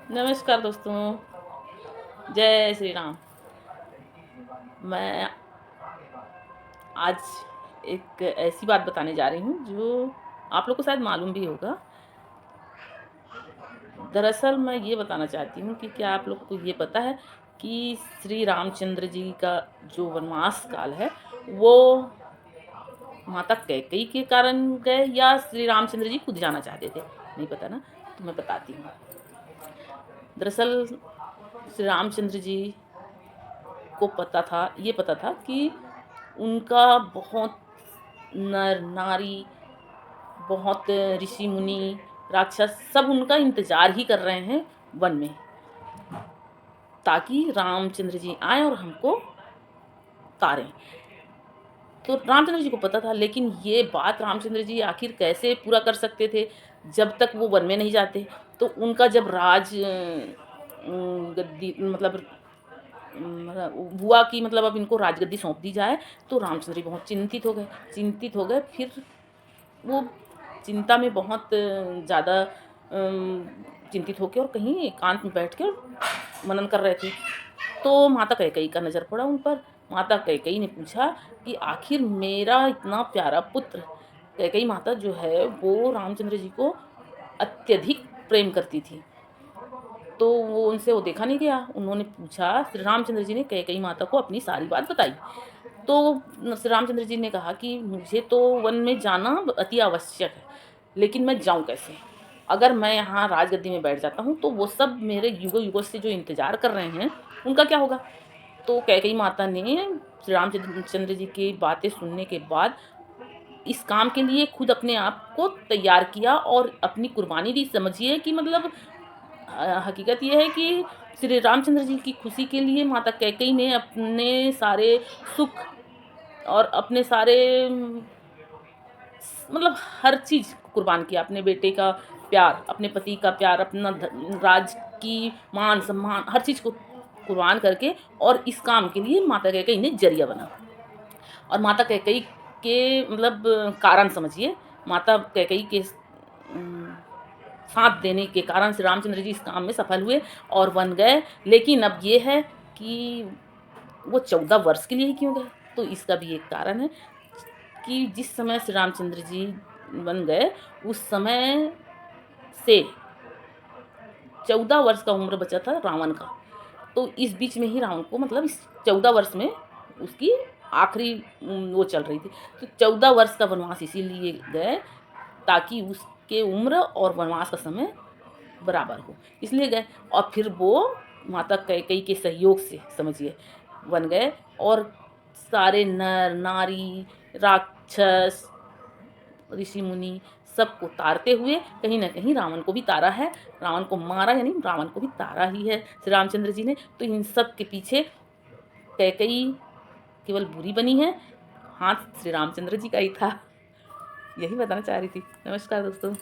नमस्कार दोस्तों, जय श्री राम। मैं आज एक ऐसी बात बताने जा रही हूँ जो आप लोग को शायद मालूम भी होगा। दरअसल मैं ये बताना चाहती हूँ कि क्या आप लोग को ये पता है कि श्री रामचंद्र जी का जो वनवास काल है, वो माता कैकेयी के कारण गए या श्री रामचंद्र जी खुद जाना चाहते थे? नहीं पता ना? तो मैं बताती हूँ। दरअसल श्री रामचंद्र जी को पता था कि उनका बहुत नर-नारी, बहुत ऋषि-मुनि, राक्षस सब उनका इंतज़ार ही कर रहे हैं वन में, ताकि रामचंद्र जी आएँ और हमको तारें। तो रामचंद्र जी को पता था, लेकिन ये बात रामचंद्र जी आखिर कैसे पूरा कर सकते थे, जब तक वो वन में नहीं जाते। तो उनका जब गद्दी मतलब हुआ कि मतलब अब इनको राजगद्दी सौंप दी जाए, तो रामचंद्र जी बहुत चिंतित हो गए। फिर वो चिंता में बहुत ज़्यादा चिंतित होके और कहीं एकांत में बैठ के मनन कर रहे थे। तो माता कैकेयी का नज़र पड़ा उन पर। माता कैकेयी ने पूछा कि आखिर मेरा इतना प्यारा पुत्र, कैकेयी माता जो है वो रामचंद्र जी को अत्यधिक प्रेम करती थी। तो वो उनसे वो देखा नहीं गया। उन्होंने पूछा, श्री रामचंद्र जी ने कैकेयी माता को अपनी सारी बात बताई। तो श्री रामचंद्र जी ने कहा कि मुझे तो वन में जाना अति आवश्यक है, लेकिन मैं जाऊँ कैसे? अगर मैं यहाँ राजगद्दी में बैठ जाता हूँ, तो वो सब मेरे युगों-युगों से जो इंतज़ार कर रहे हैं, उनका क्या होगा? तो कैकेयी माता ने श्री चंद्र जी की बातें सुनने के बाद इस काम के लिए खुद अपने आप को तैयार किया और अपनी कुर्बानी दी। समझिए कि मतलब हकीकत ये है कि श्री रामचंद्र जी की खुशी के लिए माता कैकेयी ने अपने सारे सुख और अपने सारे मतलब हर चीज़ कुर्बान किया। अपने बेटे का प्यार, अपने पति का प्यार, अपना राज की मान-सम्मान हर चीज़ को कुर्बान करके और इस काम के लिए माता कैकेयी ने ज़रिया बना। और माता कैकेयी के मतलब कारण समझिए, माता कैकेयी के साथ देने के कारण श्री रामचंद्र जी इस काम में सफल हुए और वन गए। लेकिन अब ये है कि वो 14 वर्ष के लिए ही क्यों गए? तो इसका भी एक कारण है कि जिस समय श्री रामचंद्र जी वन गए, उस समय से 14 वर्ष का उम्र बचा था रावण का। तो इस बीच में ही रावण को मतलब इस 14 वर्ष में उसकी आखिरी वो चल रही थी। तो 14 वर्ष का वनवास इसीलिए गए, ताकि उसके उम्र और वनवास का समय बराबर हो, इसलिए गए। और फिर वो माता कैकेयी के सहयोग से समझिए वन गए और सारे नर, नारी, राक्षस, ऋषि-मुनि सबको तारते हुए कहीं न कहीं रावण को भी तारा है। रावण को मारा यानी रावण को भी तारा ही है श्री रामचंद्र जी ने। तो इन सब के पीछे कैकेयी केवल बुरी बनी है, हाथ श्री रामचंद्र जी का ही था। यही बताना चाह रही थी। नमस्कार दोस्तों।